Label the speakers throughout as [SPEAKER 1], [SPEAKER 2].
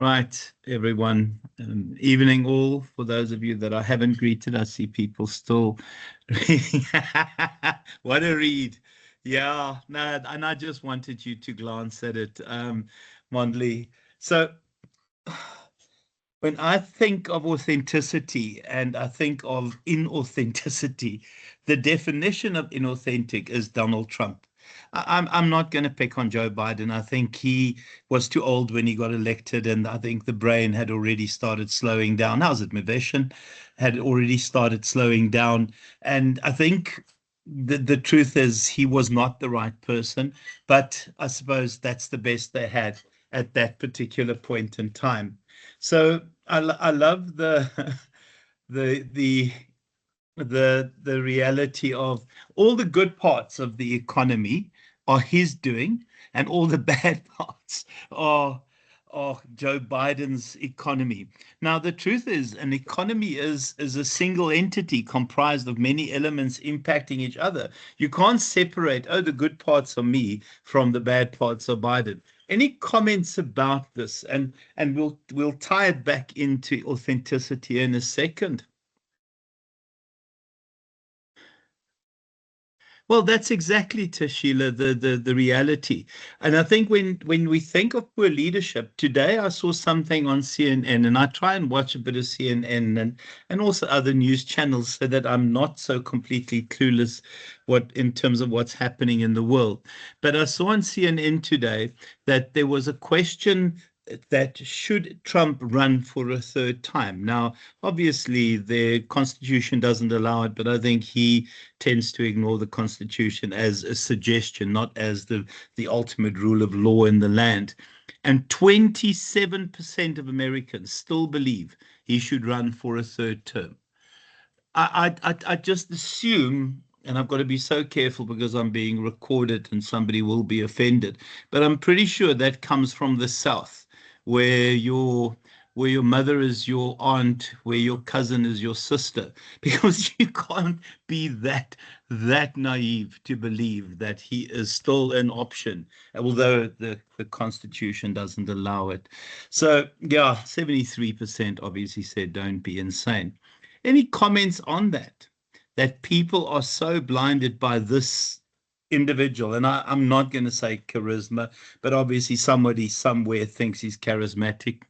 [SPEAKER 1] Right, everyone. Evening all. For those of you that I haven't greeted, I see people still reading. What a read. Yeah, no, and I just wanted you to glance at it, Mondley. So when I think of authenticity and I think of inauthenticity, the definition of inauthentic is Donald Trump. I'm not going to pick on Joe Biden. I think he was too old when he got elected, and I think the brain had already started slowing down. How's it, Mavishan? Had already started slowing down, and I think the truth is he was not the right person. But I suppose that's the best they had at that particular point in time. So I love the the the reality of all the good parts of the economy are his doing, and all the bad parts are Joe Biden's economy. Now, the truth is, an economy is a single entity comprised of many elements impacting each other. You can't separate, oh, the good parts are me from the bad parts of Biden. Any comments about this? And we'll tie it back into authenticity in a second. Well, that's exactly, Tashila, the reality. And I think when we think of poor leadership, today I saw something on CNN, and I try and watch a bit of CNN and also other news channels so that I'm not so completely clueless what in terms of what's happening in the world. But I saw on CNN today that there was a question that should Trump run for a third time. Now, obviously, the Constitution doesn't allow it, but I think he tends to ignore the Constitution as a suggestion, not as the ultimate rule of law in the land. And 27% of Americans still believe he should run for a third term. I just assume, and I've got to be so careful because I'm being recorded and somebody will be offended, but I'm pretty sure that comes from the South, where your mother is your aunt, where your cousin is your sister, because you can't be that naive to believe that he is still an option, although the Constitution doesn't allow it. So yeah, 73% obviously said don't be insane. Any comments on that? That people are so blinded by this individual, and I'm not going to say charisma, but obviously somebody somewhere thinks he's charismatic,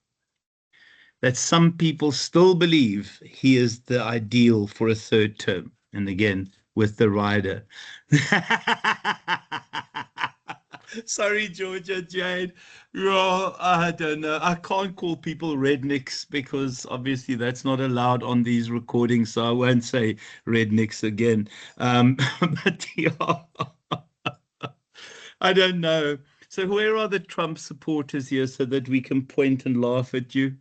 [SPEAKER 1] that some people still believe he is the ideal for a third term. And again, with the rider. Sorry, Georgia Jade. Yeah, I don't know. I can't call people rednecks because obviously that's not allowed on these recordings, so I won't say rednecks again. But yeah, I don't know. So where are the Trump supporters here so that we can point and laugh at you?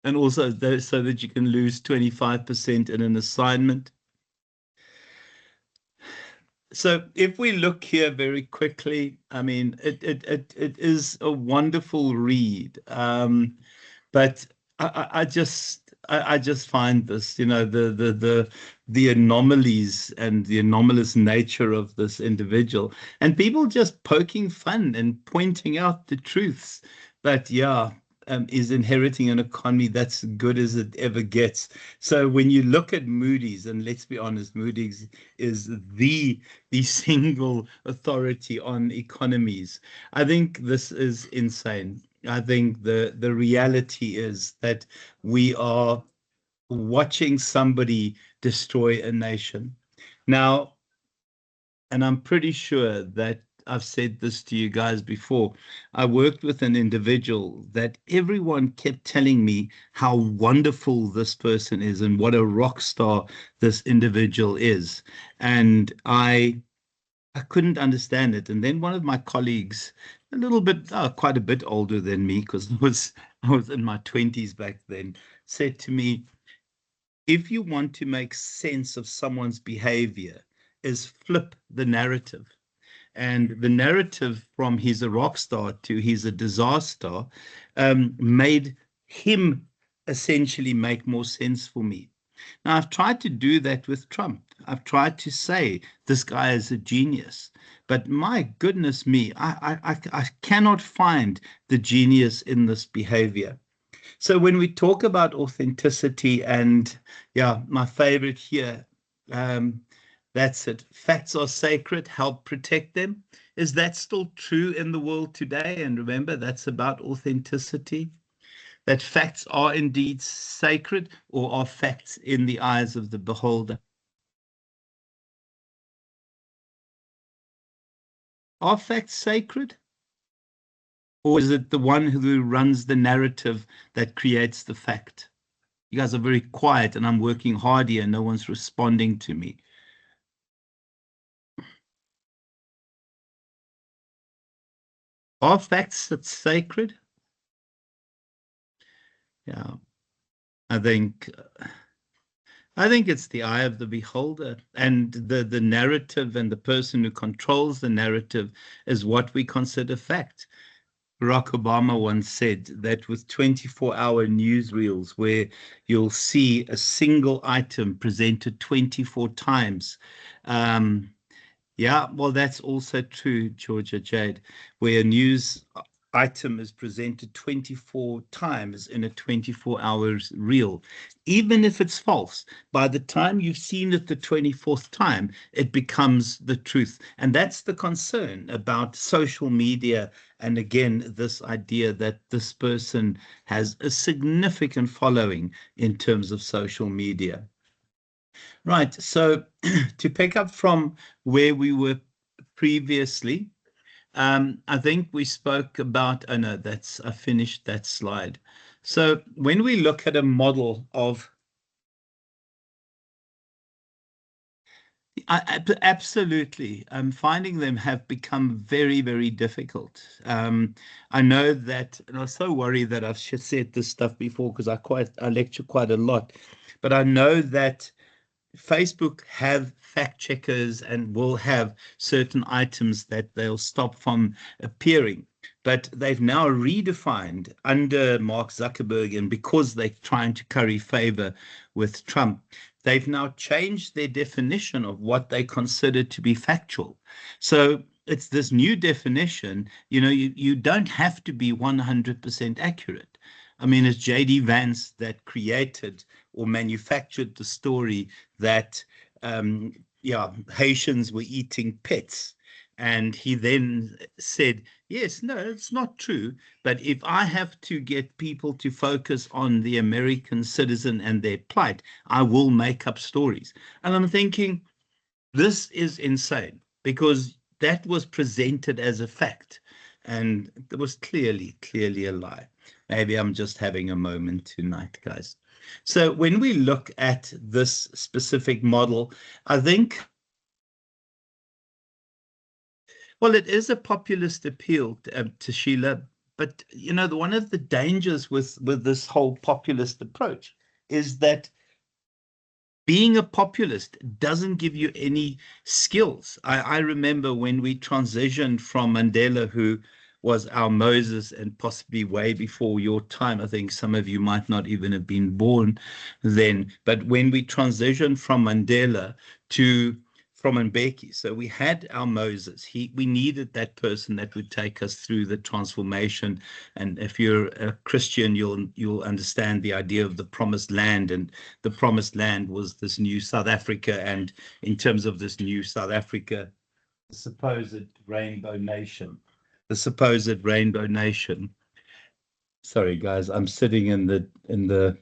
[SPEAKER 1] And also so that you can lose 25% in an assignment. So if we look here very quickly, I mean, it is a wonderful read. But I just find this, the anomalies and the anomalous nature of this individual, and people just poking fun and pointing out the truths. But yeah, is inheriting an economy that's good as it ever gets. So when you look at Moody's, and let's be honest, Moody's is the single authority on economies. I think this is insane. I think the reality is that we are watching somebody destroy a nation. Now, and I'm pretty sure that I've said this to you guys before. I worked with an individual that everyone kept telling me how wonderful this person is and what a rock star this individual is. And I couldn't understand it. And then one of my colleagues, a little bit, quite a bit older than me, because I was in my 20s back then, said to me, if you want to make sense of someone's behavior, is flip the narrative. And the narrative from he's a rock star to he's a disaster made him essentially make more sense for me. Now, I've tried to do that with Trump. I've tried to say this guy is a genius. But my goodness me, I cannot find the genius in this behavior. So when we talk about authenticity, and yeah, my favorite here, um, that's it. Facts are sacred, help protect them. Is that still true in the world today? And remember, that's about authenticity, that facts are indeed sacred, or are facts in the eyes of the beholder? Are facts sacred? Or is it the one who runs the narrative that creates the fact? You guys are very quiet and I'm working hard here. No one's responding to me. Are facts that sacred? Yeah, I think I think it's the eye of the beholder, and the narrative and the person who controls the narrative is what we consider fact. Barack Obama once said that with 24-hour newsreels where you'll see a single item presented 24 times, um, yeah, well, that's also true, Georgia Jade, where a news item is presented 24 times in a 24 hours reel. Even if it's false, by the time you've seen it the 24th time, it becomes the truth. And that's the concern about social media. And again, this idea that this person has a significant following in terms of social media. Right. So to pick up from where we were previously, I think we spoke about, oh no, I finished that slide. So when we look at a model of, absolutely, finding them have become very, very difficult. I know that, and I was so worried that I've said this stuff before because I lecture quite a lot, but I know that Facebook have fact checkers and will have certain items that they'll stop from appearing. But they've now redefined under Mark Zuckerberg, and because they're trying to curry favor with Trump, they've now changed their definition of what they consider to be factual. So it's this new definition, you don't have to be 100% accurate. I mean, it's J.D. Vance that created or manufactured the story that yeah, Haitians were eating pets. And he then said, yes, no, it's not true. But if I have to get people to focus on the American citizen and their plight, I will make up stories. And I'm thinking, this is insane because that was presented as a fact. And it was clearly a lie. Maybe I'm just having a moment tonight, guys. So when we look at this specific model, I think, well, it is a populist appeal to Sheila, but one of the dangers with this whole populist approach is that being a populist doesn't give you any skills. I remember when we transitioned from Mandela, who was our Moses and possibly way before your time. I think some of you might not even have been born then. But when we transitioned from Mandela to from Mbeki, so we had our Moses. We needed that person that would take us through the transformation. And if you're a Christian, you'll understand the idea of the promised land. And the promised land was this new South Africa. And in terms of this new South Africa, the supposed rainbow nation, the supposed rainbow nation. Sorry, guys, I'm sitting in the.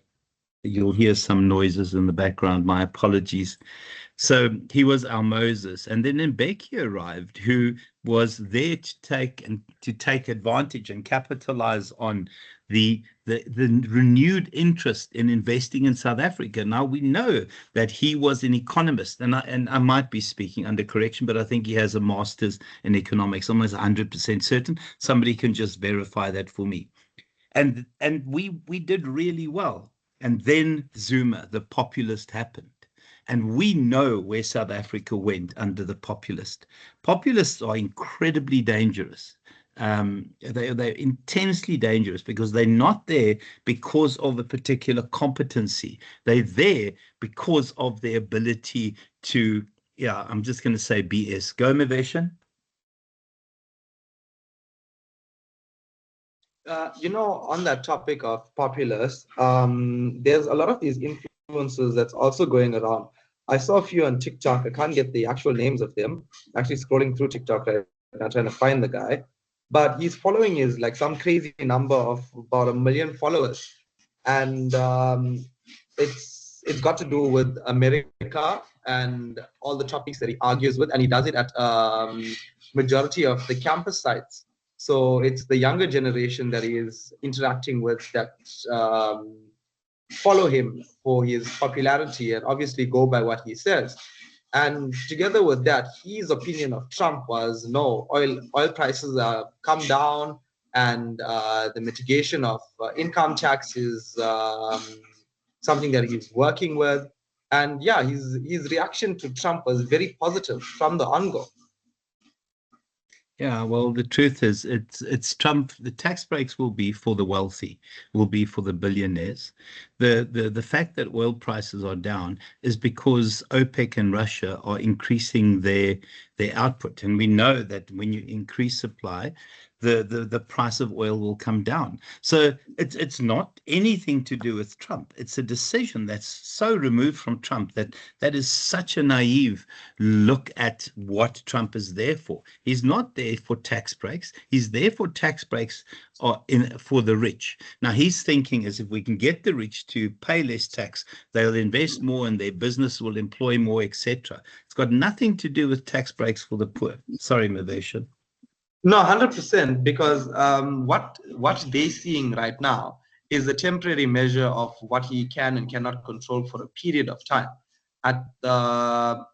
[SPEAKER 1] You'll hear some noises in the background. My apologies. So he was our Moses, and then Mbeki arrived, who was there to take advantage and capitalize on the renewed interest in investing in South Africa. Now we know that he was an economist, and I might be speaking under correction, but I think he has a master's in economics. I'm almost 100% certain. Somebody can just verify that for me. And we did really well. And then Zuma, the populist, happened. And we know where South Africa went under the populist. Populists are incredibly dangerous. They're intensely dangerous because they're not there because of a particular competency. They're there because of their ability to, yeah, I'm just going to say BS. Go, Maveshan.
[SPEAKER 2] On that topic of populace, there's a lot of these influencers that's also going around. I saw a few on TikTok. I can't get the actual names of them. Actually, scrolling through TikTok right now, trying to find the guy. But his following is like some crazy number of about 1 million followers, and it's got to do with America and all the topics that he argues with, and he does it at majority of the campus sites. So it's the younger generation that he is interacting with that follow him for his popularity and obviously go by what he says. And together with that, his opinion of Trump was no, oil prices are come down, and the mitigation of income tax is something that he's working with. And yeah, his reaction to Trump was very positive from the ongo.
[SPEAKER 1] Yeah, well, the truth is, it's Trump. The tax breaks will be for the wealthy, will be for the billionaires. The fact that oil prices are down is because OPEC and Russia are increasing their output, and we know that when you increase supply, the price of oil will come down. So it's not anything to do with Trump. It's a decision that's so removed from Trump that is such a naive look at what Trump is there for. He's not there for tax breaks. He's there for tax breaks for the rich. Now he's thinking is if we can get the rich to pay less tax, they'll invest more and their business will employ more, etc. It's got nothing to do with tax breaks for the poor. Sorry, Maveshan.
[SPEAKER 2] No, 100%, because what they're seeing right now is a temporary measure of what he can and cannot control for a period of time. At the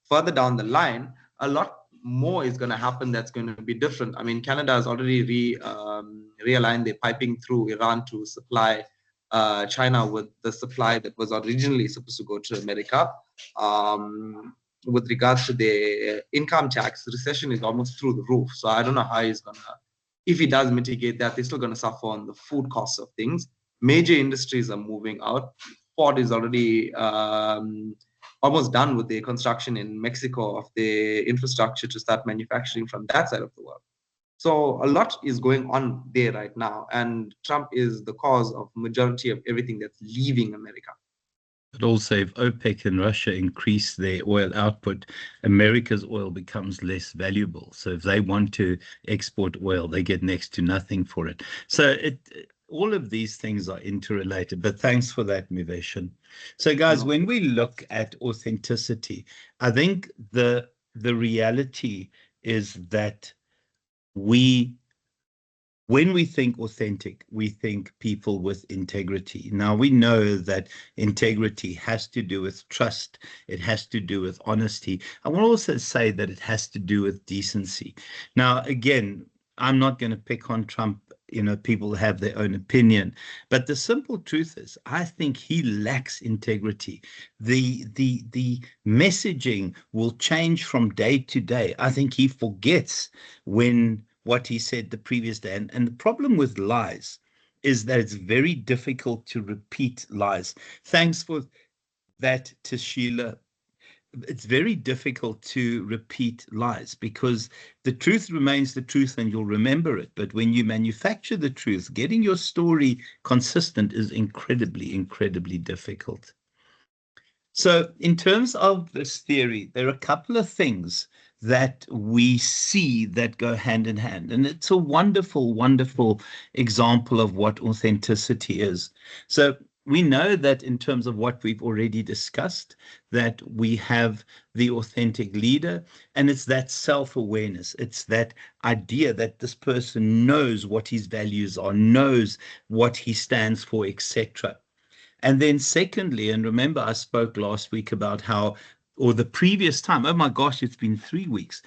[SPEAKER 2] further down the line, a lot more is going to happen that's going to be different. I mean, Canada has already realigned their piping through Iran to supply China with the supply that was originally supposed to go to America. With regards to the income tax, recession is almost through the roof. So I don't know how he's gonna, if he does mitigate that, they're still gonna suffer on the food costs of things. Major industries are moving out. Ford is already almost done with the construction in Mexico of the infrastructure to start manufacturing from that side of the world. So a lot is going on there right now, and Trump is the cause of majority of everything that's leaving America.
[SPEAKER 1] But also, if OPEC and Russia increase their oil output, America's oil becomes less valuable. So if they want to export oil, they get next to nothing for it. So all of these things are interrelated. But thanks for that, Miveshan. So, guys, when we look at authenticity, I think the reality is that when we think authentic, we think people with integrity. Now, we know that integrity has to do with trust. It has to do with honesty. I will also say that it has to do with decency. Now, again, I'm not going to pick on Trump. You know, people have their own opinion. But the simple truth is, I think he lacks integrity. The messaging will change from day to day. I think he forgets what he said the previous day. And the problem with lies is that it's very difficult to repeat lies. Thanks for that, Tashila. It's very difficult to repeat lies because the truth remains the truth and you'll remember it. But when you manufacture the truth, getting your story consistent is incredibly, incredibly difficult. So in terms of this theory, there are a couple of things that we see that go hand in hand. And it's a wonderful, wonderful example of what authenticity is. So we know that in terms of what we've already discussed, that we have the authentic leader, and it's that self-awareness. It's that idea that this person knows what his values are, knows what he stands for, etc. And then secondly, and remember I spoke last week about how, or the previous time, oh my gosh, it's been 3 weeks.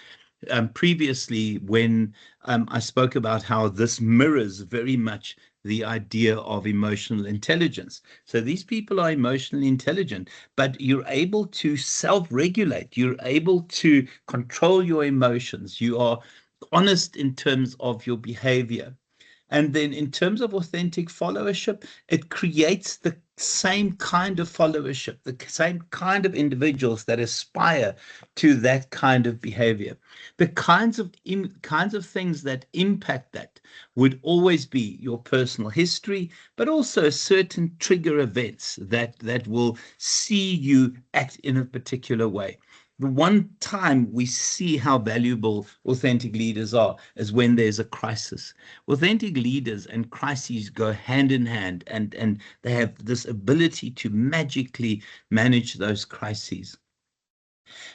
[SPEAKER 1] Previously, when I spoke about how this mirrors very much the idea of emotional intelligence. So these people are emotionally intelligent, but you're able to self-regulate. You're able to control your emotions. You are honest in terms of your behavior. And then in terms of authentic followership, it creates same kind of followership, the same kind of individuals that aspire to that kind of behavior. The kinds of things that impact that would always be your personal history, but also certain trigger events that will see you act in a particular way. The one time we see how valuable authentic leaders are is when there's a crisis. Authentic leaders and crises go hand in hand, and they have this ability to magically manage those crises.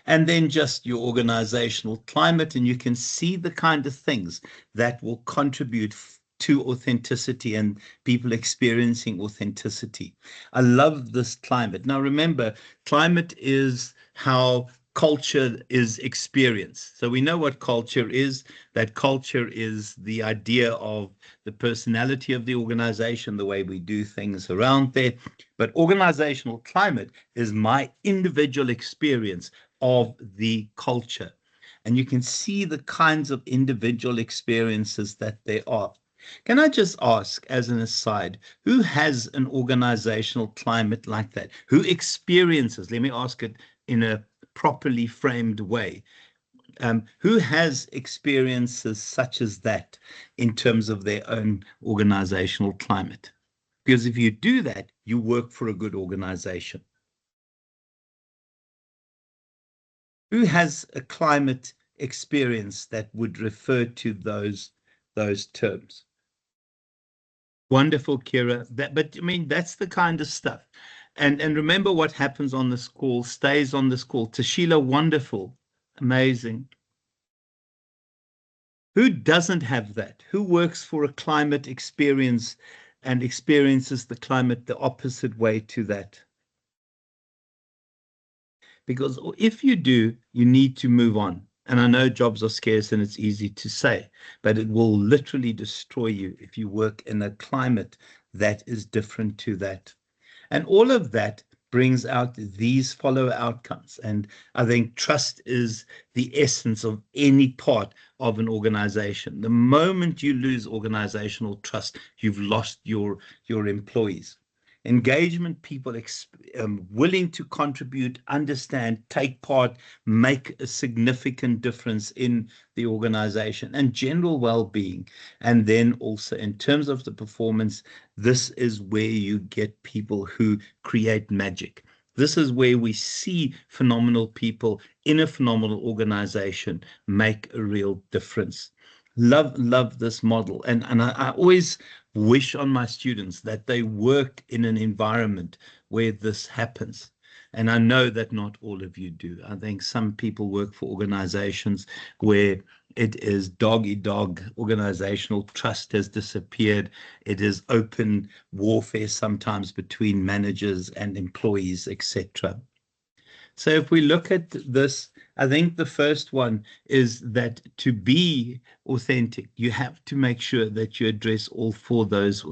[SPEAKER 1] And then just your organizational climate, and you can see the kind of things that will contribute to authenticity and people experiencing authenticity. I love this climate. Now, remember, climate is how culture is experienced. So we know what culture is. That culture is the idea of the personality of the organization, the way we do things around there. But organizational climate is my individual experience of the culture. And you can see the kinds of individual experiences that there are. Can I just ask, as an aside, who has an organizational climate like that? Who experiences, let me ask it in a properly framed way, who has experiences such as that in terms of their own organizational climate? Because if you do that, you work for a good organization. Who has a climate experience that would refer to those terms? Wonderful, Kira. But I mean, that's the kind of stuff. And remember, what happens on this call stays on this call. Tashila, wonderful, amazing. Who doesn't have that? Who works for a climate experience and experiences the climate the opposite way to that? Because if you do, you need to move on. And I know jobs are scarce and it's easy to say, but it will literally destroy you if you work in a climate that is different to that. And all of that brings out these follow outcomes. And I think trust is the essence of any part of an organization. The moment you lose organizational trust, you've lost your employees. Engagement people willing to contribute, understand, take part, make a significant difference in the organization and general well-being. And then also in terms of the performance, this is where you get people who create magic. This is where we see phenomenal people in a phenomenal organization make a real difference. Love this model. And I always wish on my students that they work in an environment where this happens. And I know that not all of you do. I think some people work for organizations where it is dog-eat-dog. Organizational trust has disappeared. It is open warfare sometimes between managers and employees, etc. So if we look at this, I think the first one is that to be authentic, you have to make sure that you address all four those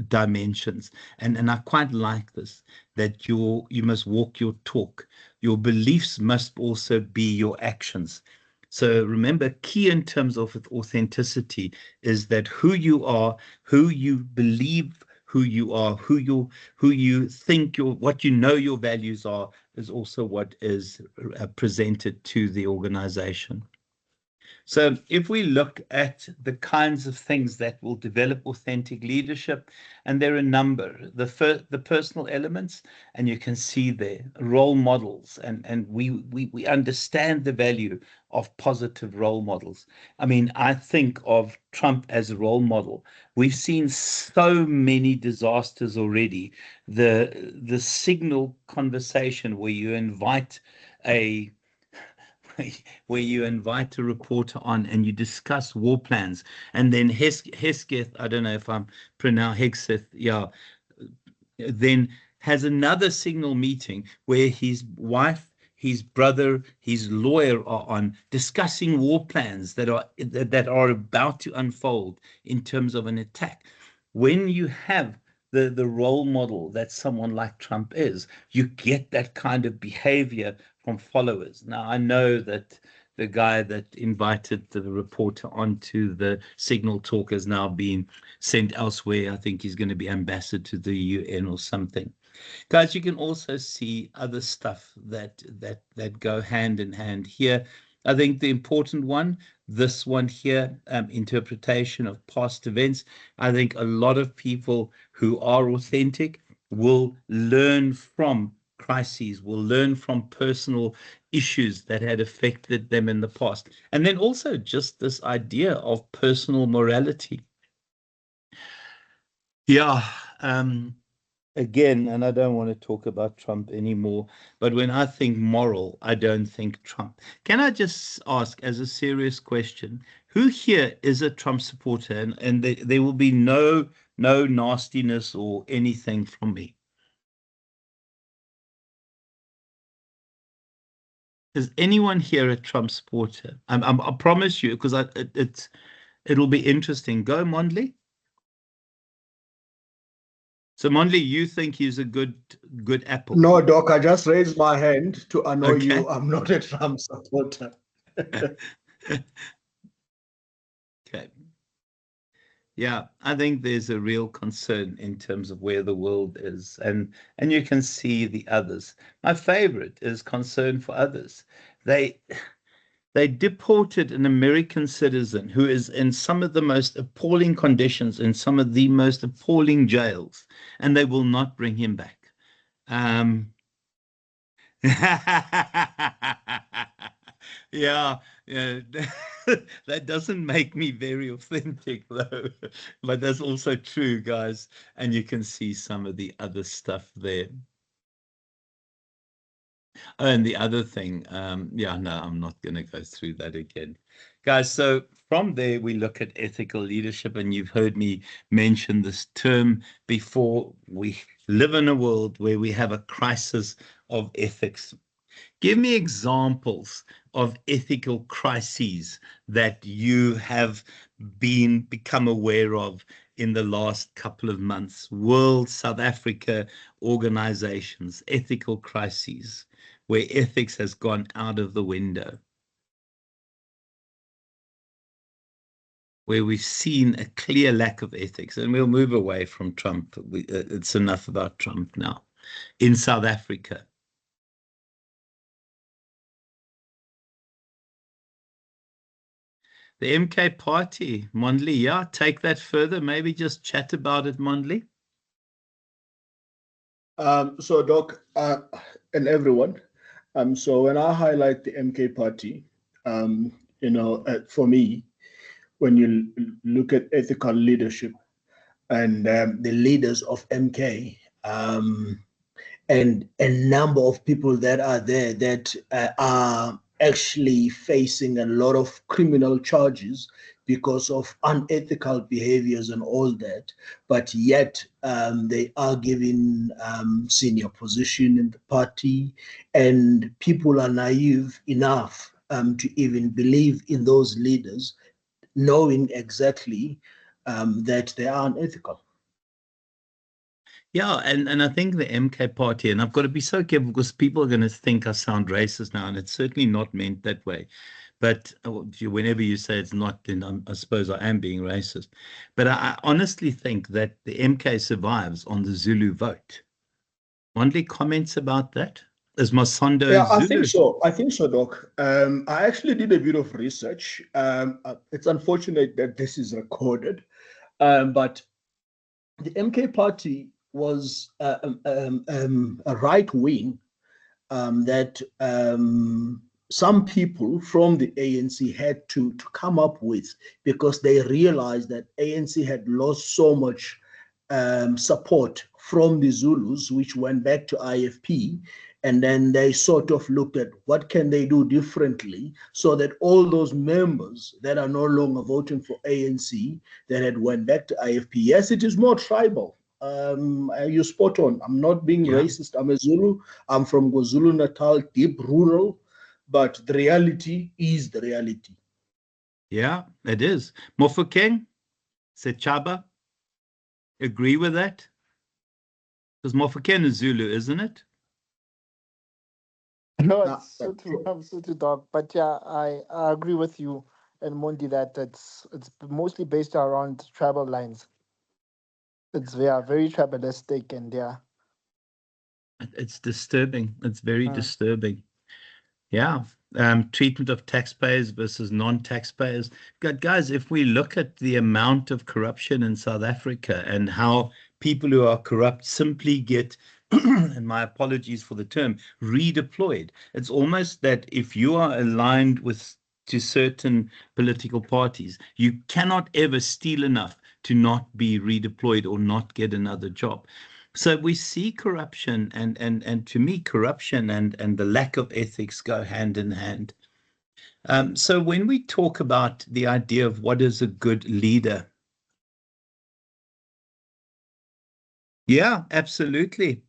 [SPEAKER 1] dimensions. And I quite like this, that you must walk your talk. Your beliefs must also be your actions. So remember, key in terms of authenticity is that who you are, who you believe who you are, who you think what you know your values are, is also what is presented to the organization. So if we look at the kinds of things that will develop authentic leadership, and there are a number, the personal elements, and you can see there role models, and we understand the value of positive role models. I mean, I think of Trump as a role model. We've seen so many disasters already. The signal conversation where you invite a reporter on and you discuss war plans, and then Hesketh, I don't know if I'm pronouncing Hegseth, yeah, then has another signal meeting where his wife, his brother, his lawyer are on discussing war plans that are about to unfold in terms of an attack. When you have the role model that someone like Trump is, you get that kind of behavior from followers. Now, I know that the guy that invited the reporter onto the Signal talk has now been sent elsewhere. I think he's going to be ambassador to the UN or something. Guys, you can also see other stuff that go hand in hand here. I think the important one, this one here, interpretation of past events. I think a lot of people who are authentic will learn from crises, will learn from personal issues that had affected them in the past. And then also just this idea of personal morality. Yeah, again, and I don't want to talk about Trump anymore, but when I think moral, I don't think Trump. Can I just ask, as a serious question, who here is a Trump supporter? And there will be no nastiness or anything from me. Is anyone here a Trump supporter? I promise you, because it'll be interesting. Go, Mondley. So, Mondley, you think he's a good apple?
[SPEAKER 3] No, Doc, I just raised my hand to annoy
[SPEAKER 1] Okay.
[SPEAKER 3] you. I'm not a Trump supporter.
[SPEAKER 1] Okay. Yeah, I think there's a real concern in terms of where the world is, and you can see the others. My favorite is concern for others. They deported an American citizen who is in some of the most appalling conditions, in some of the most appalling jails, and they will not bring him back. Yeah, yeah. That doesn't make me very authentic, though. But that's also true, guys. And you can see some of the other stuff there. Oh, and the other thing, yeah, no, I'm not going to go through that again. Guys, so from there, we look at ethical leadership, and you've heard me mention this term before. We live in a world where we have a crisis of ethics. Give me examples of ethical crises that you have become aware of in the last couple of months. World, South Africa organizations, ethical crises where ethics has gone out of the window, where we've seen a clear lack of ethics. And we'll move away from Trump. It's enough about Trump now. In South Africa, the MK party, Mondley, yeah, take that further. Maybe just chat about it, Mondley.
[SPEAKER 3] So, Doc, and everyone, so when I highlight the MK party, for me, when you look at ethical leadership and the leaders of MK, and a number of people that are there that are actually facing a lot of criminal charges because of unethical behaviors and all that, but yet they are given senior position in the party, and people are naive enough to even believe in those leaders, knowing exactly that they are unethical.
[SPEAKER 1] Yeah, and I think the MK party, and I've got to be so careful because people are going to think I sound racist now, and it's certainly not meant that way. But whenever you say it's not, then I suppose I am being racist. But I honestly think that the MK survives on the Zulu vote. Mondley, comments about that? Is Masondo
[SPEAKER 3] Yeah, I think
[SPEAKER 1] Zulu?
[SPEAKER 3] so. I think so, Doc. I actually did a bit of research. It's unfortunate that this is recorded, but the MK party was a right wing that some people from the ANC had to come up with, because they realized that ANC had lost so much support from the Zulus, which went back to IFP. And then they sort of looked at what can they do differently so that all those members that are no longer voting for ANC that had went back to IFP. Yes, it is more tribal. You're spot on. I'm not being racist. I'm a Zulu. I'm from KwaZulu Natal, deep rural, but the reality is the reality.
[SPEAKER 1] Yeah, it is. Mofokeng, Sechaba, agree with that? Because Mofokeng is Zulu, isn't it?
[SPEAKER 4] No,
[SPEAKER 3] Nah,
[SPEAKER 4] it's so true. I'm so true, dog. But yeah, I agree with you and Mondi that it's mostly based around tribal lines. It's yeah, very tribalistic and yeah.
[SPEAKER 1] It's disturbing. It's very
[SPEAKER 4] Mm.
[SPEAKER 1] disturbing. Yeah. Treatment of taxpayers versus non-taxpayers. Guys, if we look at the amount of corruption in South Africa and how people who are corrupt simply get, and my apologies for the term, redeployed. It's almost that if you are aligned with to certain political parties, you cannot ever steal enough to not be redeployed or not get another job. So we see corruption, and to me, corruption and the lack of ethics go hand in hand. So when we talk about the idea of what is a good leader, yeah, absolutely.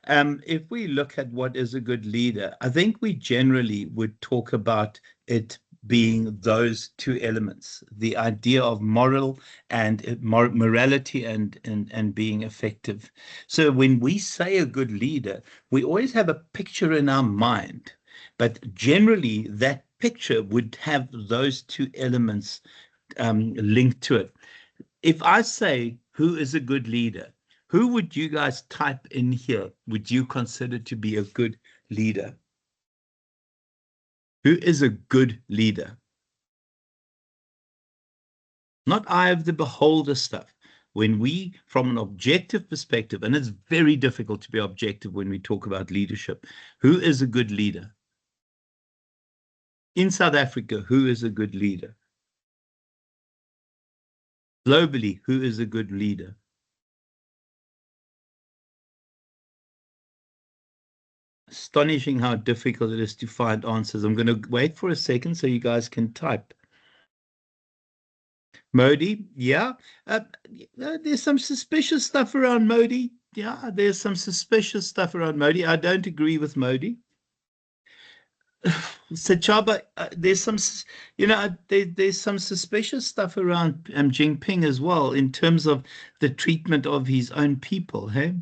[SPEAKER 1] If we look at what is a good leader, I think we generally would talk about it being those two elements, the idea of moral and morality and being effective. So when we say a good leader, we always have a picture in our mind, but generally that picture would have those two elements linked to it. If I say who is a good leader, who would you guys type in here? Would you consider to be a good leader? Who is a good leader? Not eye of the beholder stuff. When we, from an objective perspective, and it's very difficult to be objective when we talk about leadership, who is a good leader? In South Africa, who is a good leader? Globally, who is a good leader? Astonishing how difficult it is to find answers. I'm going to wait for a second so you guys can type. Modi, yeah. There's some suspicious stuff around Modi. Yeah, there's some suspicious stuff around Modi. I don't agree with Modi. Sachaba, there's some, there's some suspicious stuff around Jinping as well in terms of the treatment of his own people. Hey,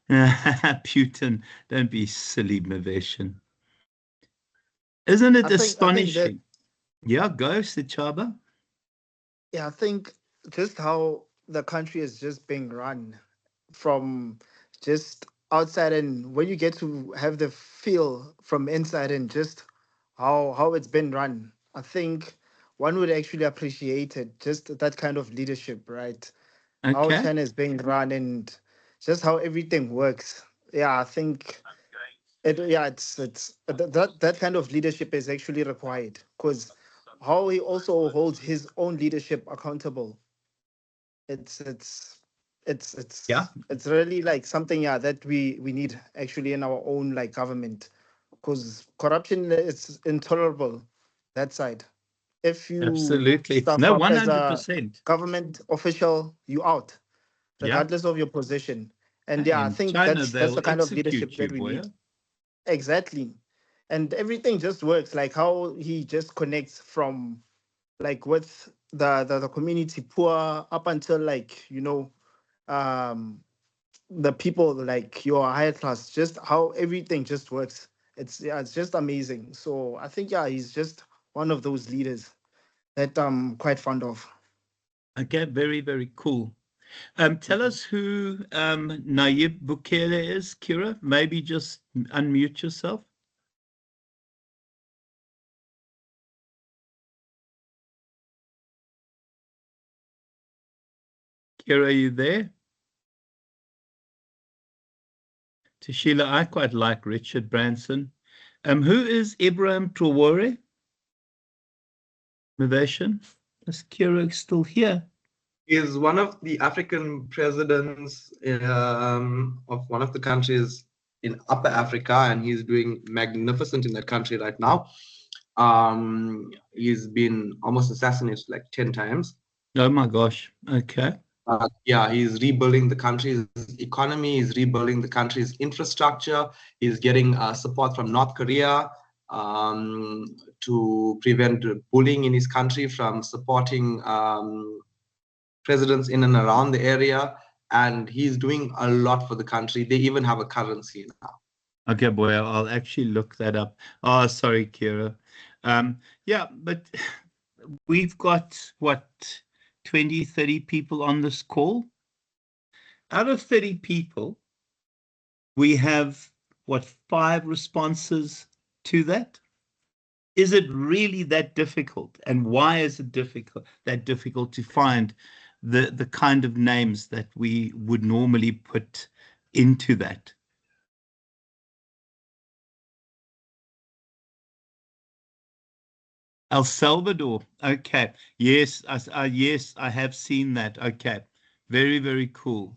[SPEAKER 1] Putin, don't be silly, Maveshan. Isn't it
[SPEAKER 4] I think that
[SPEAKER 1] astonishing? Yeah, go, Sachaba.
[SPEAKER 4] yeah, I think just how the country is just being run from just outside, and when you get to have the feel from inside and just how it's been run, I think one would actually appreciate it, just that kind of leadership, right? How
[SPEAKER 1] Okay,
[SPEAKER 4] China is being run and just how everything works. Yeah, I think that kind of leadership is actually required because how he also holds his own leadership accountable. It's it's it's
[SPEAKER 1] yeah,
[SPEAKER 4] it's really like something, yeah, that we need actually in our own like government, because corruption is intolerable. That side, if you
[SPEAKER 1] absolutely.
[SPEAKER 4] stuff
[SPEAKER 1] No,
[SPEAKER 4] up as a
[SPEAKER 1] 100%.
[SPEAKER 4] government official, you out,
[SPEAKER 1] Yeah.
[SPEAKER 4] regardless of your position. And yeah, I
[SPEAKER 1] In
[SPEAKER 4] think
[SPEAKER 1] China,
[SPEAKER 4] that's
[SPEAKER 1] they'll
[SPEAKER 4] the kind of leadership
[SPEAKER 1] execute you,
[SPEAKER 4] that we
[SPEAKER 1] boy.
[SPEAKER 4] need. Exactly. And everything just works, like how he just connects from like with the community poor up until like, um the people like your higher class, just how everything just works. It's yeah, it's just amazing. So I think yeah, he's just one of those leaders that I'm quite fond of.
[SPEAKER 1] Okay, very, very cool. Tell
[SPEAKER 4] Mhm.
[SPEAKER 1] us who Nayib Bukele is, Kira. Maybe just unmute yourself. Kira, are you there? To Sheila, I quite like Richard Branson. Who is Ibrahim Traore? Mavation? Is Kira still here?
[SPEAKER 2] He is one of the African presidents of one of the countries in Upper Africa, and he's doing magnificent in that country right now. He's been almost assassinated like 10 times.
[SPEAKER 1] Oh my gosh. Okay.
[SPEAKER 2] Yeah, he's rebuilding the country's economy, he's rebuilding the country's infrastructure, he's getting support from North Korea to prevent bullying in his country, from supporting presidents in and around the area, and he's doing a lot for the country. They even have a currency now.
[SPEAKER 1] Okay, boy, I'll actually look that up. Oh, sorry, Kira. Yeah, but we've got, what, 20, 30 people on this call? Out of 30 people, we have, what, 5 responses to that? Is it really that difficult? And why is it that difficult to find the kind of names that we would normally put into that? El Salvador. Okay. Yes, yes, I have seen that. Okay. Very, very cool.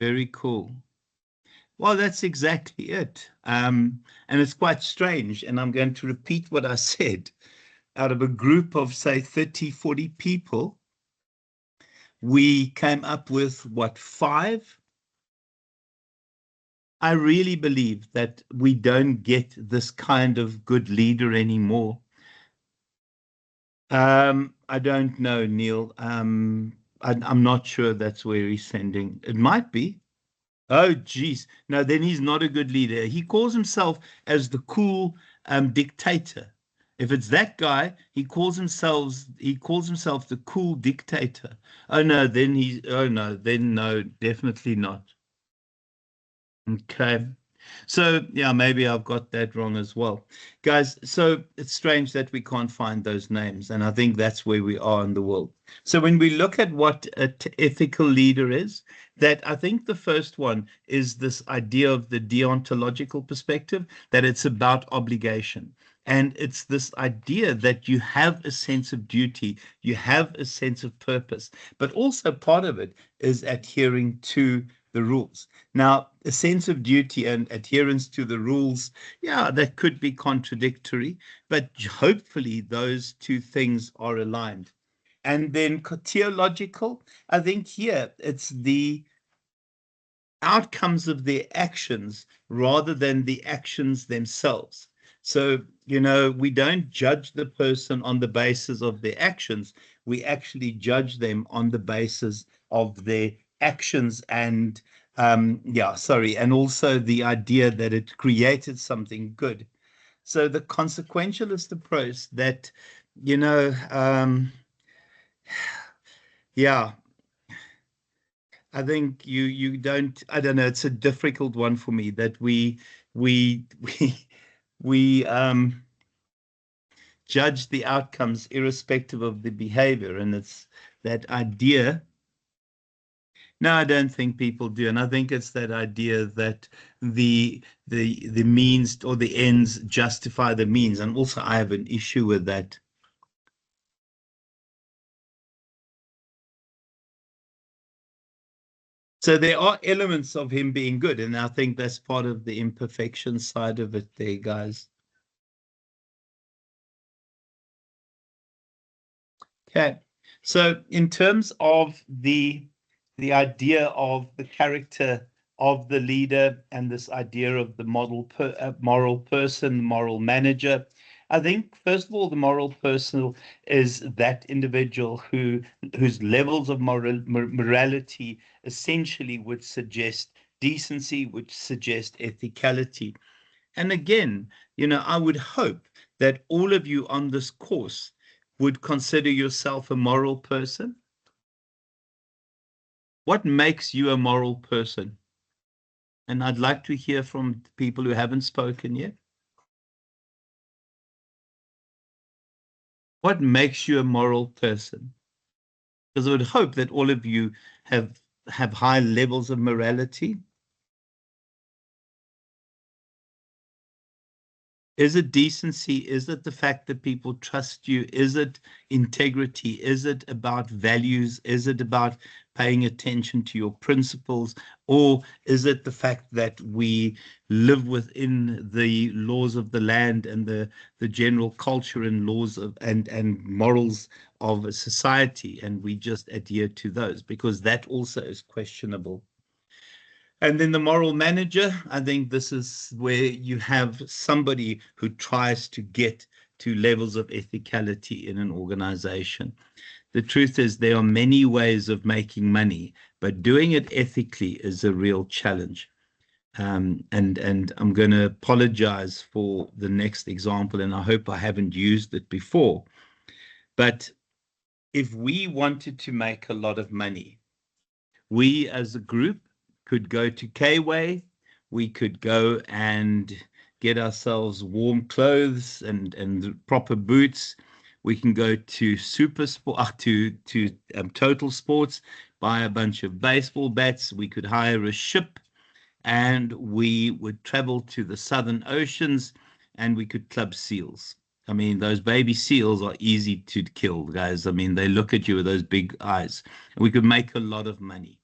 [SPEAKER 1] Very cool. Well, that's exactly it. And it's quite strange. And I'm going to repeat what I said. Out of a group of, say, 30, 40 people, we came up with, what, 5? I really believe that we don't get this kind of good leader anymore. I don't know, Neil. I'm not sure that's where he's sending. It might be. Oh, geez. No, then he's not a good leader. He calls himself as the cool dictator. If it's that guy, he calls himself the cool dictator. Oh no, then no, definitely not. Okay. So, yeah, maybe I've got that wrong as well. Guys, so it's strange that we can't find those names, and I think that's where we are in the world. So when we look at what an ethical leader is, that I think the first one is this idea of the deontological perspective, that it's about obligation. And it's this idea that you have a sense of duty, you have a sense of purpose, but also part of it is adhering to the rules. Now, a sense of duty and adherence to the rules, yeah, that could be contradictory, but hopefully those two things are aligned. And then theological, I think here it's the outcomes of their actions rather than the actions themselves. So, we don't judge the person on the basis of their actions. We actually judge them on the basis of their actions and, and also the idea that it created something good. So the consequentialist approach that, yeah, I think you don't, I don't know, it's a difficult one for me that we we we judge the outcomes irrespective of the behavior, and it's that idea. No, I don't think people do, and I think it's that idea that the means or the ends justify the means, and also I have an issue with that. So there are elements of him being good, and I think that's part of the imperfection side of it there, guys. Okay, so in terms of the idea of the character of the leader and this idea of the moral person, moral manager, I think first of all the moral person is that individual whose levels of morality essentially would suggest decency, which suggest ethicality. And again, I would hope that all of you on this course would consider yourself a moral person. What makes you a moral person? And I'd like to hear from people who haven't spoken yet. What makes you a moral person? Because I would hope that all of you have high levels of morality. Is it decency? Is it the fact that people trust you? Is it integrity? Is it about values? Is it about paying attention to your principles? Or is it the fact that we live within the laws of the land and the general culture and laws of and morals of a society, and we just adhere to those? Because that also is questionable. And then the moral manager, I think this is where you have somebody who tries to get to levels of ethicality in an organization. The truth is there are many ways of making money, but doing it ethically is a real challenge. And I'm going to apologize for the next example, and I hope I haven't used it before. But if we wanted to make a lot of money, we as a group could go to K-Way, we could go and get ourselves warm clothes and proper boots. We can go to Total Sports, buy a bunch of baseball bats. We could hire a ship, and we would travel to the southern oceans, and we could club seals. I mean, those baby seals are easy to kill, guys. I mean, they look at you with those big eyes. And we could make a lot of money.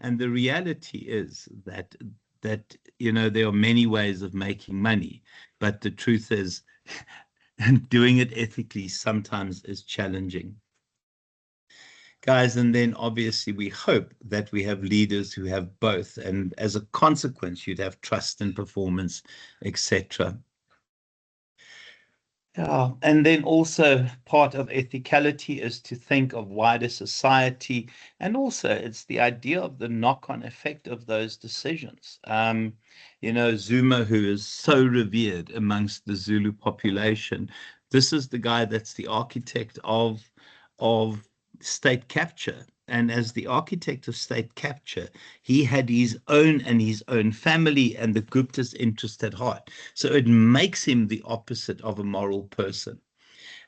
[SPEAKER 1] And the reality is that there are many ways of making money, but the truth is, doing it ethically sometimes is challenging, guys. And then obviously we hope that we have leaders who have both, and as a consequence you'd have trust and performance, etc. Yeah, and then also part of ethicality is to think of wider society, and also it's the idea of the knock-on effect of those decisions. Zuma, who is so revered amongst the Zulu population, this is the guy that's the architect of state capture. And as the architect of state capture, he had his own family and the Gupta's interest at heart. So it makes him the opposite of a moral person.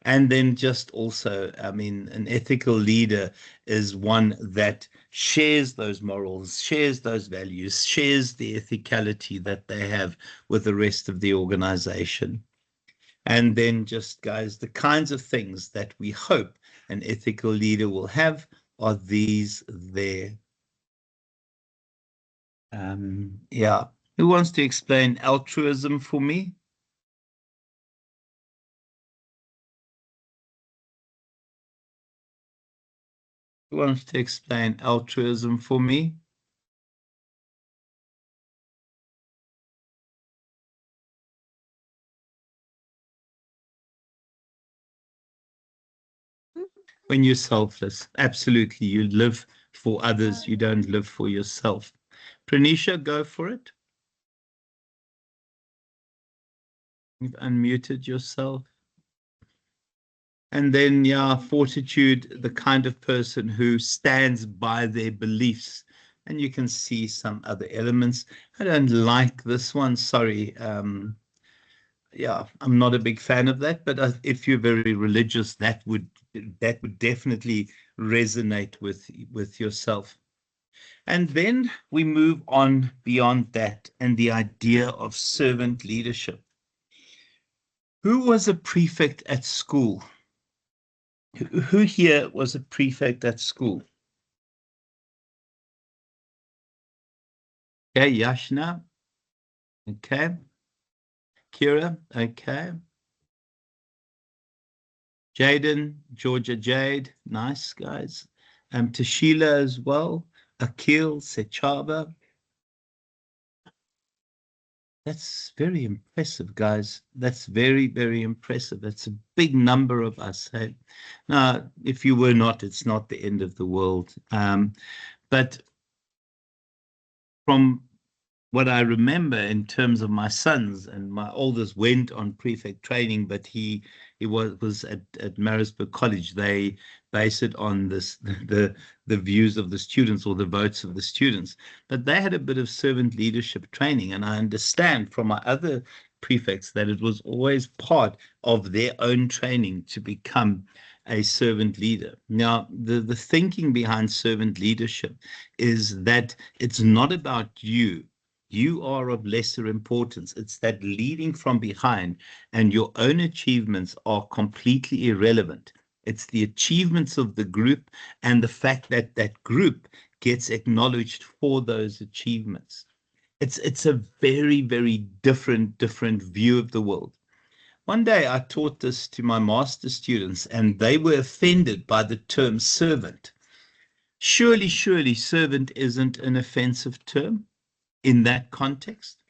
[SPEAKER 1] And then just also, I mean, an ethical leader is one that shares those morals, shares those values, shares the ethicality that they have with the rest of the organization. And then just, guys, the kinds of things that we hope an ethical leader will have are these there. Yeah. Who wants to explain altruism for me? Who wants to explain altruism for me? When you're selfless, absolutely. You live for others. You don't live for yourself. Pranisha, go for it. You've unmuted yourself. And then, yeah, fortitude, the kind of person who stands by their beliefs. And you can see some other elements. I don't like this one. Sorry. Yeah, I'm not a big fan of that. But if you're very religious, that would definitely resonate with yourself. And then we move on beyond that and the idea of servant leadership. Who was a prefect at school? Who here was a prefect at school? Okay, Yashna. Okay. Kira. Okay. Jaden, Georgia Jade. Nice, guys. Tashila as well. Akil, Sechaba. That's very impressive, guys. That's very, very impressive. That's a big number of us. Hey? Now, if you were not, it's not the end of the world. But from what I remember in terms of my sons, and my oldest went on prefect training, but he was at Maritzburg College. They base it on the views of the students or the votes of the students. But they had a bit of servant leadership training, and I understand from my other prefects that it was always part of their own training to become a servant leader. Now, the thinking behind servant leadership is that it's not about you. You are of lesser importance. It's that leading from behind, and your own achievements are completely irrelevant. It's the achievements of the group and the fact that that group gets acknowledged for those achievements. It's a very, very different view of the world. One day I taught this to my master students, and they were offended by the term servant. Surely, servant isn't an offensive term in that context.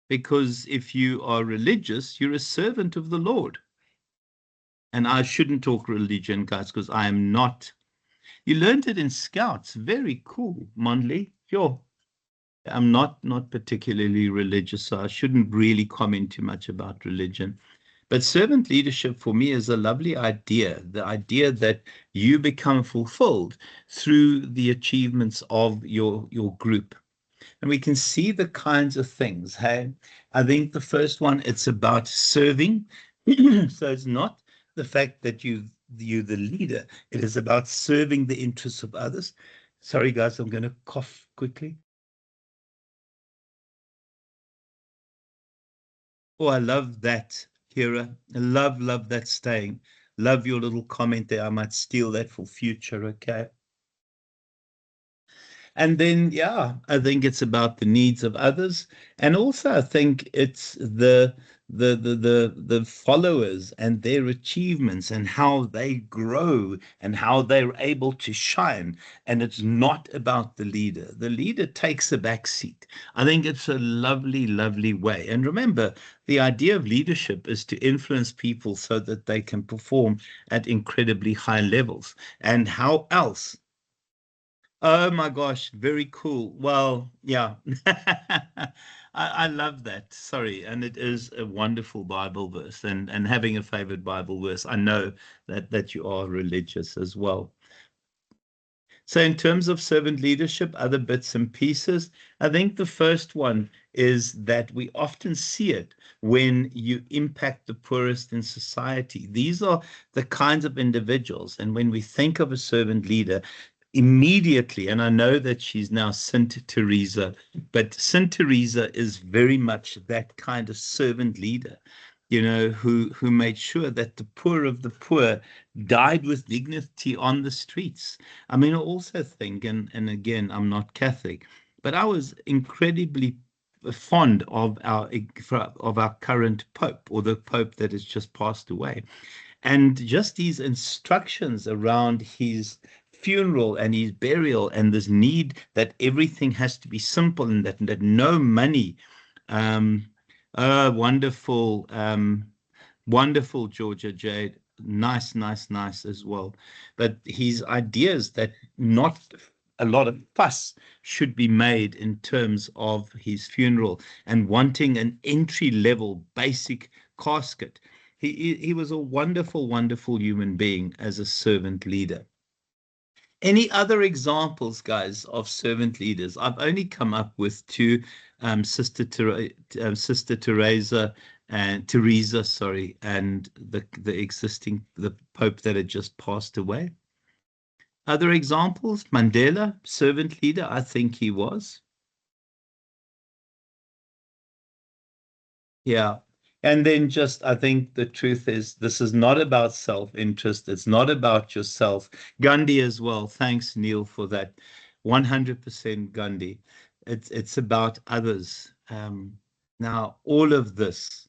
[SPEAKER 1] Because if you are religious, you're a servant of the Lord. And I shouldn't talk religion, guys, because I am not. You learned it in Scouts. Very cool, Mondley. Sure. I'm not particularly religious, so I shouldn't really comment too much about religion. But servant leadership for me is a lovely idea, the idea that you become fulfilled through the achievements of your group. And we can see the kinds of things. Hey, I think the first one, it's about serving. So it's not the fact that you're the leader. It is about serving the interests of others. Sorry, guys, I'm going to cough quickly. Oh, I love that, Kira. I love that staying. Love your little comment there. I might steal that for future, okay? And then, yeah, I think it's about the needs of others, and also I think it's the followers and their achievements and how they grow and how they're able to shine. And it's not about the leader. The leader takes a back seat. I think it's a lovely way. And remember, the idea of leadership is to influence people so that they can perform at incredibly high levels. And how else? Oh my gosh, very cool. Well, yeah. I love that. Sorry. And it is a wonderful Bible verse. And having a favorite Bible verse, I know that you are religious as well. So in terms of servant leadership, other bits and pieces, I think the first one is that we often see it when you impact the poorest in society. These are the kinds of individuals. And when we think of a servant leader, immediately, and I know that she's now Saint Teresa, but Saint Teresa is very much that kind of servant leader, who made sure that the poor of the poor died with dignity on the streets. I mean, I also think, and again, I'm not Catholic, but I was incredibly fond of our current Pope, or the Pope that has just passed away. And just these instructions around his funeral and his burial, and this need that everything has to be simple, and that no money. Um, Wonderful, wonderful, Georgia Jade. Nice as well. But his ideas that not a lot of fuss should be made in terms of his funeral, and wanting an entry-level basic casket. He was a wonderful human being as a servant leader. Any other examples, guys, of servant leaders? I've only come up with two, Sister Teresa and Teresa, sorry, and the Pope that had just passed away. Other examples? Mandela, servant leader, I think he was. Yeah. And then just, I think the truth is, this is not about self-interest. It's not about yourself. Gandhi as well. Thanks, Neil, for that. 100% Gandhi. It's about others. Now, all of this,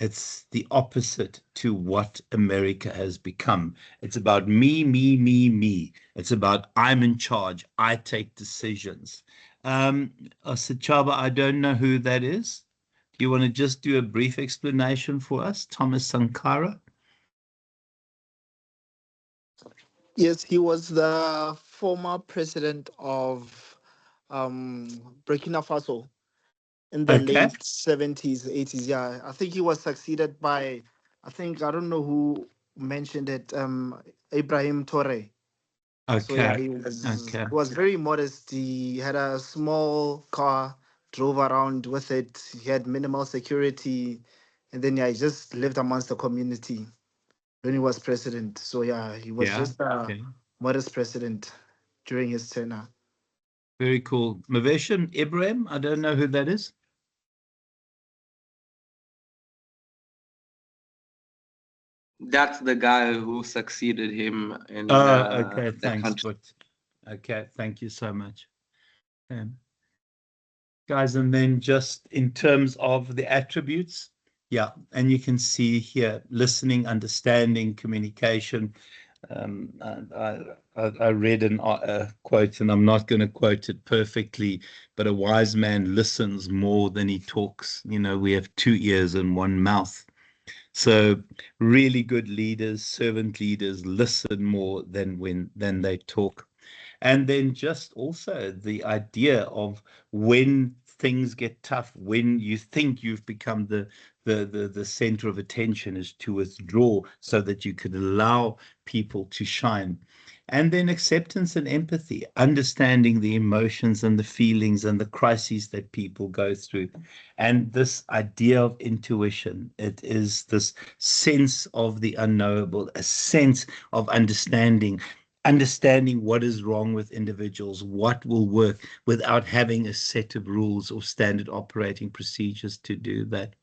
[SPEAKER 1] it's the opposite to what America has become. It's about me. It's about I'm in charge. I take decisions. Sachaba, I don't know who that is. Do you want to just do a brief explanation for us, Thomas Sankara?
[SPEAKER 4] Yes, he was the former president of Burkina Faso in the
[SPEAKER 1] Okay,
[SPEAKER 4] late 70s, 80s. Yeah, I think he was succeeded by, I don't know who mentioned it, Ibrahim Torre. So yeah,
[SPEAKER 1] okay,
[SPEAKER 4] he was
[SPEAKER 1] okay.
[SPEAKER 4] he was very modest. He had a small car, drove around with it. He had minimal security, and then yeah, he just lived amongst the community when he was president. So yeah, he was
[SPEAKER 1] Yeah,
[SPEAKER 4] just a
[SPEAKER 1] okay.
[SPEAKER 4] modest president during his tenure.
[SPEAKER 1] Very cool. Maveshim Ibrahim, I don't know who that is.
[SPEAKER 2] That's the guy who succeeded him in
[SPEAKER 1] Okay,
[SPEAKER 2] the
[SPEAKER 1] thanks.
[SPEAKER 2] country.
[SPEAKER 1] But okay, thank you so much. Guys, and then just in terms of the attributes, yeah, and you can see here, listening, understanding, communication. I read a quote, and I'm not going to quote it perfectly, but a wise man listens more than he talks. We have 2 ears and one mouth. So really good leaders, servant leaders, listen more than they talk. And then just also the idea of when things get tough, when you think you've become the center of attention, is to withdraw so that you could allow people to shine. And then acceptance and empathy, understanding the emotions and the feelings and the crises that people go through. And this idea of intuition, it is this sense of the unknowable, a sense of understanding what is wrong with individuals, what will work, without having a set of rules or standard operating procedures to do that.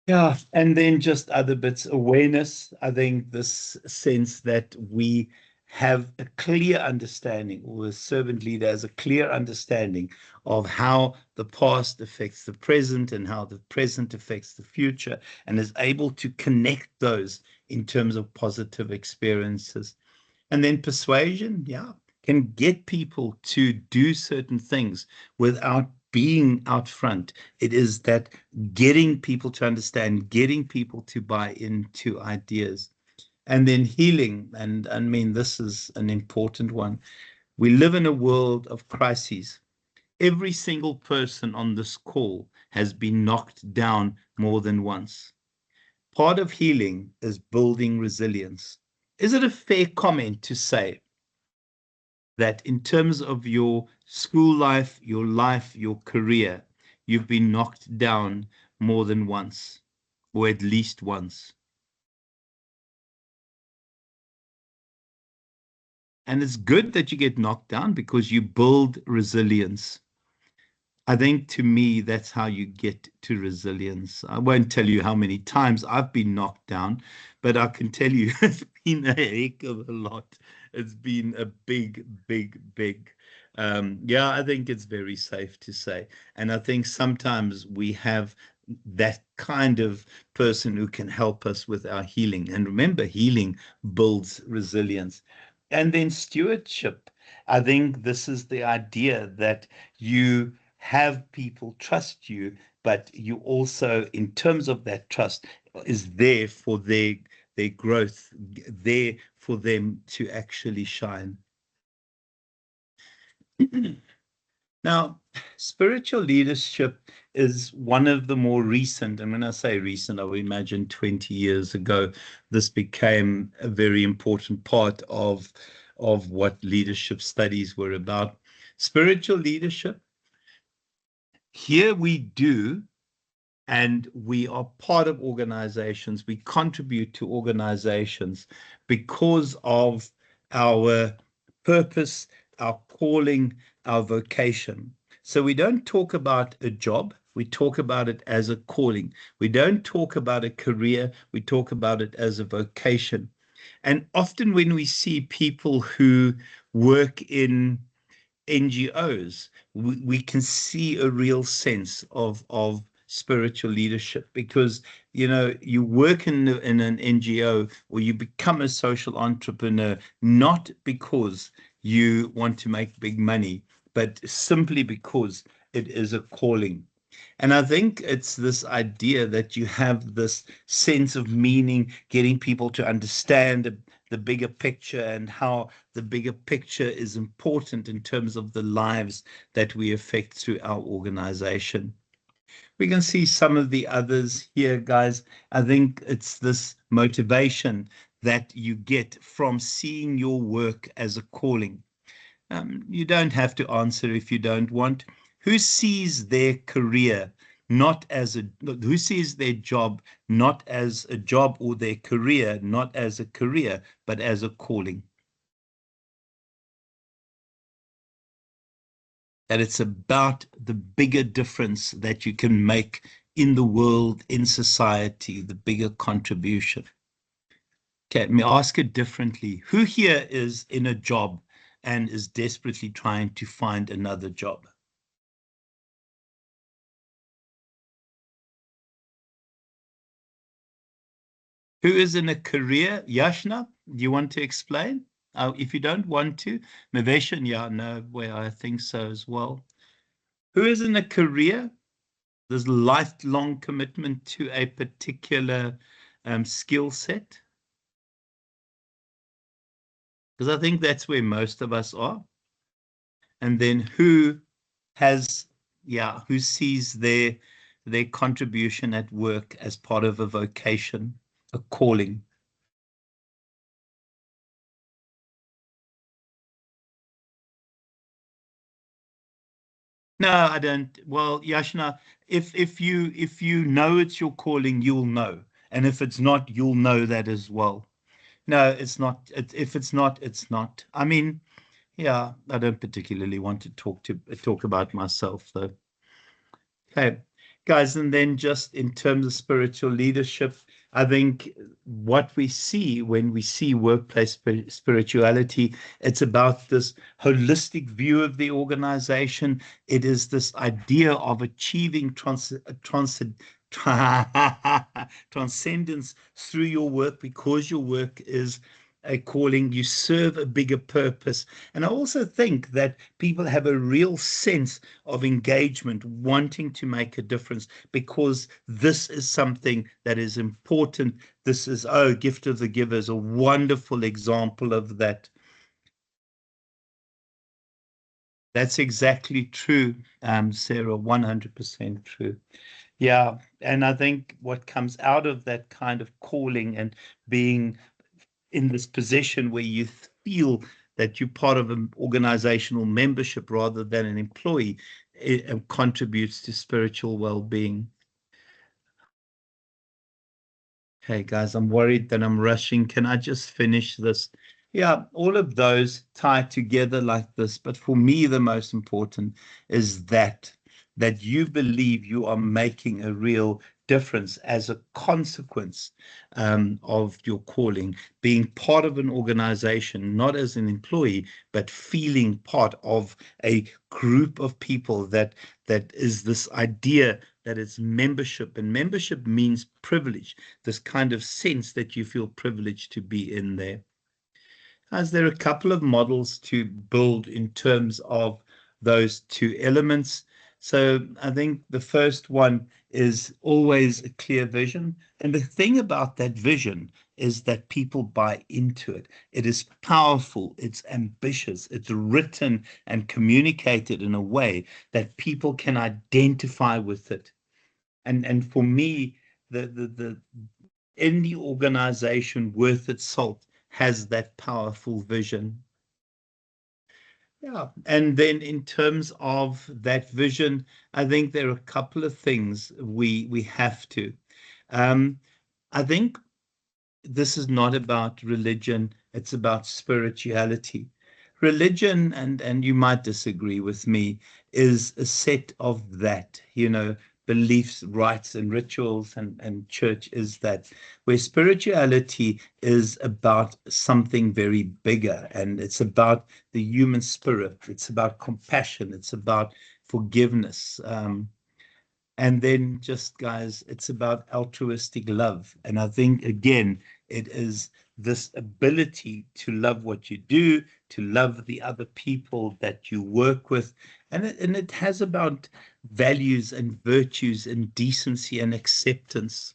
[SPEAKER 1] Yeah, and then just other bits, awareness. I think this sense that we have a clear understanding, or a servant leader has a clear understanding of how the past affects the present and how the present affects the future, and is able to connect those in terms of positive experiences. And then persuasion, yeah, can get people to do certain things without being out front. It is that getting people to understand, getting people to buy into ideas. And then healing, and I mean, this is an important one. We live in a world of crises. Every single person on this call has been knocked down more than once. Part of healing is building resilience. Is it a fair comment to say that in terms of your school life, your career, you've been knocked down more than once, or at least once? And it's good that you get knocked down because you build resilience. I think, to me, that's how you get to resilience. I won't tell you how many times I've been knocked down, but I can tell you it's been a heck of a lot. It's been a big, big, big. Yeah, I think it's very safe to say. And I think sometimes we have that kind of person who can help us with our healing. And remember, healing builds resilience. And then stewardship. I think this is the idea that you have people trust you, but you also, in terms of that trust, is there for their growth, there for them to actually shine. Now, spiritual leadership is one of the more recent, and when I say recent, I would imagine 20 years ago, this became a very important part of what leadership studies were about. Spiritual leadership, here we do, and we are part of organizations. We contribute to organizations because of our purpose, our calling, our vocation. So we don't talk about a job. We talk about it as a calling. We don't talk about a career. We talk about it as a vocation. And often when we see people who work in NGOs, we can see a real sense of spiritual leadership, because you work in an NGO, or you become a social entrepreneur not because you want to make big money, but simply because it is a calling. And I think it's this idea that you have this sense of meaning, getting people to understand the bigger picture, and how the bigger picture is important in terms of the lives that we affect through our organization. We can see some of the others here, guys. I think it's this motivation that you get from seeing your work as a calling. You don't have to answer if you don't want. Who sees their career not as who sees their job not as a job, or their career not as a career, but as a calling? That it's about the bigger difference that you can make in the world, in society, the bigger contribution. Okay, let me ask it differently. Who here is in a job and is desperately trying to find another job? Who is in a career? Yashna, do you want to explain? If you don't want to, Maveshan, yeah, no, well, I think so as well. Who is in a career? There's lifelong commitment to a particular skill set. Because I think that's where most of us are. And then who has, who sees their contribution at work as part of a vocation, a calling. No, I don't. Well, Yashna, if you know it's your calling, you'll know. And if it's not, you'll know that as well. No, it's not. If it's not, it's not. I mean, yeah, I don't particularly want to talk about myself though. Okay, guys, and then just in terms of spiritual leadership, I think what we see when we see workplace spirituality, it's about this holistic view of the organization. It is this idea of achieving transcendence through your work, because your work is a calling. You serve a bigger purpose. And I also think that people have a real sense of engagement, wanting to make a difference, because this is something that is important. This is, Gift of the Giver is a wonderful example of that. That's exactly true, Sarah, 100% true. Yeah, and I think what comes out of that kind of calling and being in this position where you feel that you're part of an organizational membership rather than an employee, it contributes to spiritual well-being. Hey guys, I'm worried that I'm rushing. Can I just finish this? Yeah, all of those tie together like this. But for me, the most important is that you believe you are making a real difference as a consequence of your calling, being part of an organization, not as an employee, but feeling part of a group of people that is this idea that it's membership, and membership means privilege, this kind of sense that you feel privileged to be in there. As there are a couple of models to build in terms of those two elements. So I think the first one is always a clear vision. And the thing about that vision is that people buy into it. It is powerful, it's ambitious, it's written and communicated in a way that people can identify with it. And for me, the any organization worth its salt has that powerful vision. Yeah, and then in terms of that vision, I think there are a couple of things we have to. I think this is not about religion, it's about spirituality. Religion, and you might disagree with me, is a set of that, beliefs, rites, and rituals, and church is that, where spirituality is about something very bigger, and it's about the human spirit, it's about compassion, it's about forgiveness. And then just, guys, it's about altruistic love. And I think, again, it is this ability to love what you do, to love the other people that you work with. And it has about values and virtues and decency and acceptance.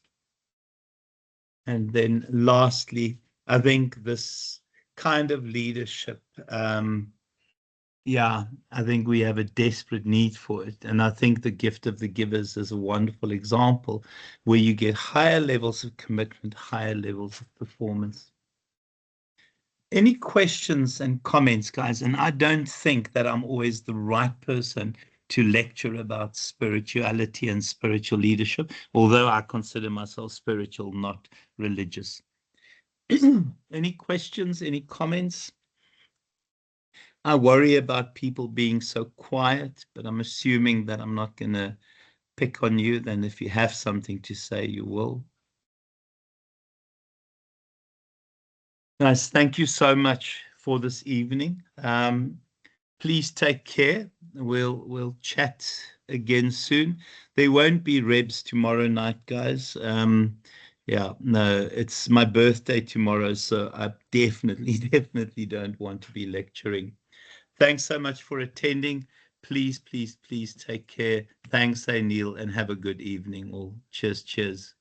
[SPEAKER 1] And then lastly, I think this kind of leadership, yeah, I think we have a desperate need for it. And I think the Gift of the Givers is a wonderful example where you get higher levels of commitment, higher levels of performance. Any questions and comments, guys? And I don't think that I'm always the right person to lecture about spirituality and spiritual leadership, although I consider myself spiritual, not religious. Any questions, any comments? I worry about people being so quiet, but I'm assuming that I'm not going to pick on you. Then if you have something to say, you will. Guys, thank you so much for this evening. Please take care. We'll chat again soon. There won't be Rebs tomorrow night, guys. Yeah, no, it's my birthday tomorrow, so I definitely don't want to be lecturing. Thanks so much for attending. Please, please, please take care. Thanks, Neil, and have a good evening all. Cheers, cheers.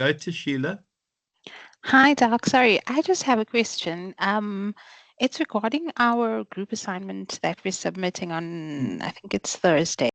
[SPEAKER 1] Go to Sheila.
[SPEAKER 5] Hi, Doc. Sorry, I just have a question. It's regarding our group assignment that we're submitting on, I think it's Thursday.